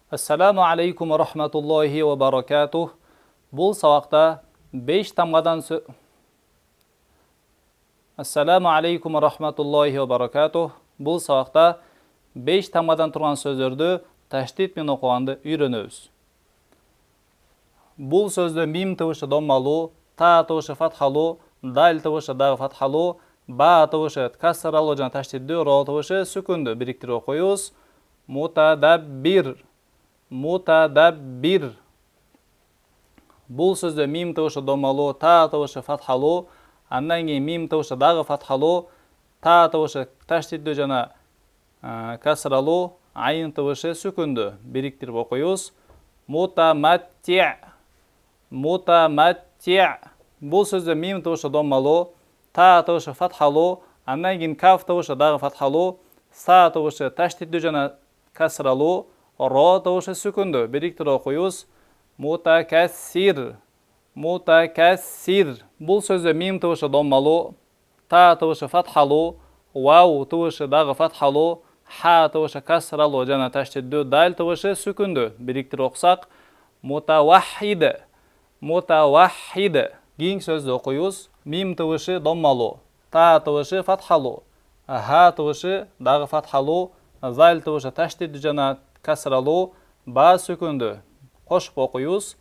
Ассаламу алейкум ва рахматуллахи ва баракатух. Бұл сабақта 5 тамғадан Ассаламу алейкум ва рахматуллахи ва баракатух. Бұл сабақта 5 тамғадан тұрған сөздерді тәштитпен оқығанды үйренеміз. Бұл сөзді мим тывышы доммалу, та тывышы фатхалу, дал тывышы дағы фатхалу, ба тывышы касыралу жана тәштитді, ро тывышы сүкінді біріктіріп оқойыз. Мутадаббир. Мутадаббир. Бұл сөзді мим тывышы доммалу, та тывышы фатхалу, андан кейін мим тывышы дағы фатхалу, та тывышы тәштитді жана касыралу, айын тывышы сүкінді біріктіріп оқойыз. Мутаматти. Мутаматти. Бұл сөзді мим тывышы доммалу, та тывышы фатхалу, андан кейін каф тывышы дағы фатхалу, са тывышы тәштитді жана касыралу, ро тывышы сүкінді біріктіріп оқойыз. Мутакассир. Мутакассир. Бұл сөзді мим тывышы доммалу, та тывышы фатхалу, вау тывышы дағы фатхалу, ха тывышы касыралу жана тәштитді, дал тывышы сүкінді біріктіріп оқсақ. Мутаваххид. Мутаваххид. Кейін сөзді оқойыз. Мим тывышы доммалу, та тывышы фатхалу, ха тывышы дағы фатхалу, зал тывышы тәштитді жана касыралу, ба сүкінді қошып оқойыз.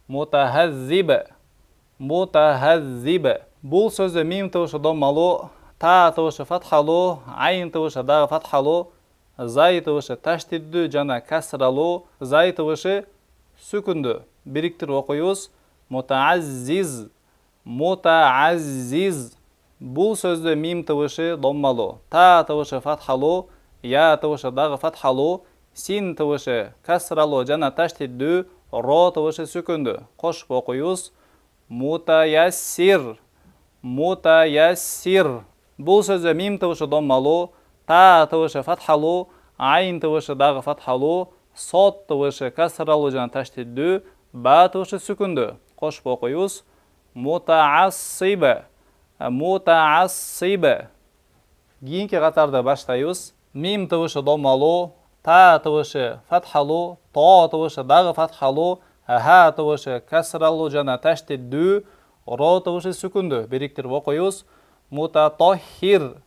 Мутахаззиб. Мутахаззиб. Бұл сөзді мим тывышы доммалу, та тывышы фатхалу, айын тывышы дағы фатхалу, зай тывышы тәштитді жана касыралу, зай тывышы сүкінді біріктіріп оқойыз. Мутааззиз. Мутааззиз. Бұл сөзді мим тывышы доммалу, та тывышы фатхалу, я тывышы дағы фатхалу, син тывышы касыралу жана тәштитді, ро тывышы сүкінді қошып оқойыз. Мутаяссир. Мутаяссир. Бұл сөзді мим тывышы доммалу, та тывышы фатхалу, айын тывышы дағы фатхалу, сот тывышы касыралу жана тәштитді, ба тывышы сүкінді қошып оқойыз. Мутаассиб. Мутаассиб. Кейінгі қатарды баштайыз. Мим тывышы доммалу, та тывышы фатхалу, то тывышы дағы фатхалу, ха тывышы касыралу жана тәштитді, ро тывышы сүкінді біріктіріп оқойыз. Мутатаххир.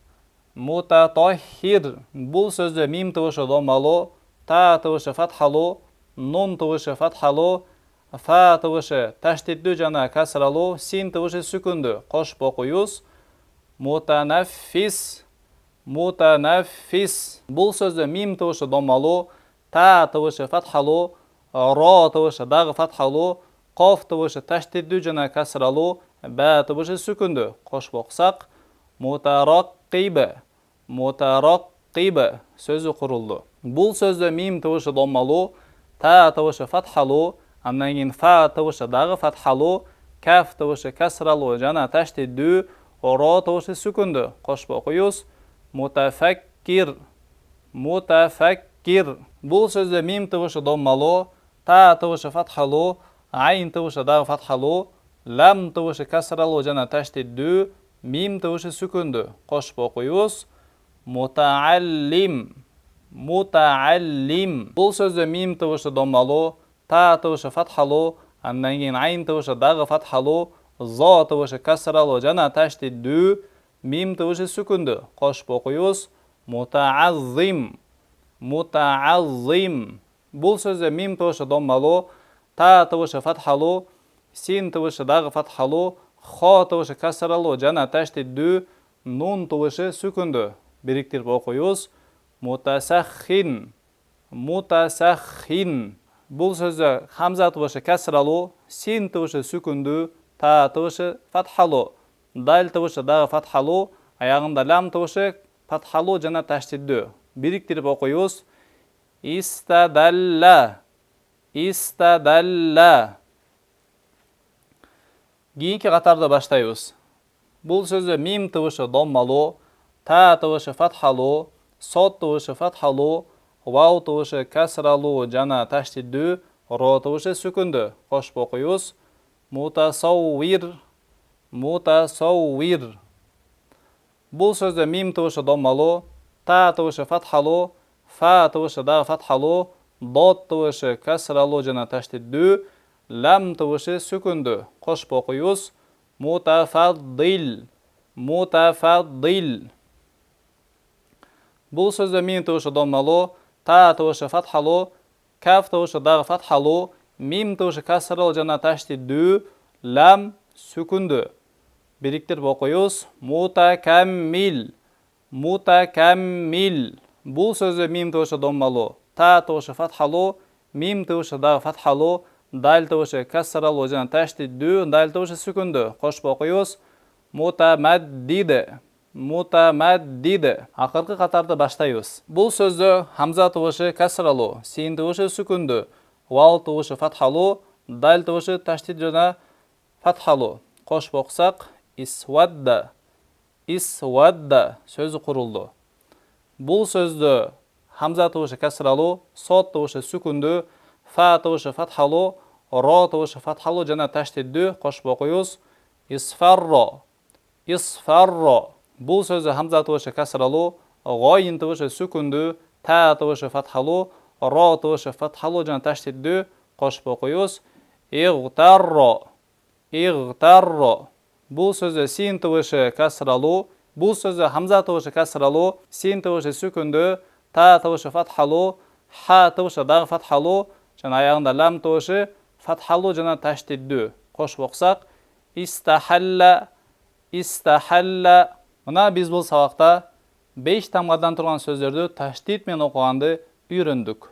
Мутатаххир. Бұл сөзді мим тывышы доммалу, та тывышы фатхалу, нун тывышы фатхалу, фа тывышы тәштитді жана касыралу, син тывышы сүкінді қошып оқойыз. Мутанаффис. Мутанаффис. Бұл сөзді мим тывышы доммалу, та тывышы фатхалу, ро тывышы дағы фатхалу, қоф тывышы тәштитді жана касыралу, ба тывышы сүкінді қошып оқсақ. Мутараққиб. Мутараққиб сөзі құрылды. Бұл сөзді мим тывышы доммалу, та тывышы фатхалу, андан кейін фа тывышы дағы фатхалу, каф тывышы касыралу жана тәштитді, ро тывышы сүкінді қошып оқойыз. Мутафаккир. Мутафаккир. Бұл сөзді мим тывышы доммалу, та тывышы фатхалу, айын тывышы дағы фатхалу, лам тывышы касыралу жана тәштитді, мим тывышы сүкінді қошып оқойыз. Мутааллим. Мутааллим. Бұл сөзді мим тывышы доммалу, та тывышы фатхалу, андан кейін айын тывышы дағы фатхалу, зо тывышы касыралу жана тәштитді, мим тывышы сүкінді қошып оқойыз. Мутааззим. Мутааззим. Бұл сөзді мим тывышы доммалу, та тывышы фатхалу, син тывышы дағы фатхалу, хо тывышы касыралу жана тәштитді, нун тывышы сүкінді біріктіріп оқойыз. Мутасаххин. Мутасаххин. Бұл сөзді хамза тывышы касыралу, син тывышы сүкінді, та тывышы фатхалу, дал тывышы дағы фатхалу, аяғында лам тывышы фатхалу жана тәштитді біріктіріп оқойыз. Истадалла. Истадалла. Кейінгі қатарды баштайыз. Бұл сөзді мим тывышы доммалу, та тывышы фатхалу, сот тывышы фатхалу, вау тывышы касыралу жана тәштитді, ро тывышы сүкінді қошып оқойыз. Мутасауир. Мутасауир. Бұл сөзді мим тывышы доммалу, та тывышы фатхалу, фа тывышы дағы фатхалу, Дот тывышы кәсіралу жана таштидду, лам тывышы сүкінді. Қошып оқиыз. Мутафаддил. Мутафаддил. Бұл сөзді мим тывышы доммалу, та тывышы фатхалу, каф тывышы дағы фатхалу, мим тывышы кәсіралу жана таштидду, лам сүкінді. Біріктіріп оқиыз. Мутакаммил. Мутакаммил. Бұл сөзді мим тывышы доммалу, та тывышы фатхалу, мим тывышы дағы фатхалу, дал тывышы кәсіралу жана таштидду, дал тывышы сүкінді. Қошып оқиыз. Мутамаддиді. Мутамаддиді. Ақырқы қатарды баштайыз. Бұл сөзді хамза тывышы кәсіралу, син тывышы сүкінді, вал тывышы фатхалу, дал тывышы таштид жана фатхалу. Қошып оқсақ. Исвадда. Исвадда сөзі құрылды. Бұл сөзді хамза тывышы кәсіралу, сот тывышы сүкінді, фа тывышы фатхалу, ро тывышы фатхалу жана таштидду. Қошып оқиыз. Исфарро. Исфарро. Бұл сөзді хамза тывышы кәсіралу, ғойын тывышы сүкінді, та тывышы фатхалу, ро тывышы фатхалу жана таштидду. Қошып оқиыз. Игтарро. Игтарро. Бұл сөзді син тывышы кәсіралу, бұл сөзді хамза тывышы кәсіралу, син тывышы сүкінді, та тывышы фатхалу, ха тывышы дағы фатхалу, жана аяғында лам тывышы фатхалу жана таштидду. Қошып оқсақ. Истахалла. Истахалла. Мына біз бұл сабақта 5 тамғадан тұрған сөздерді таштид мен оқығанды үйрендік.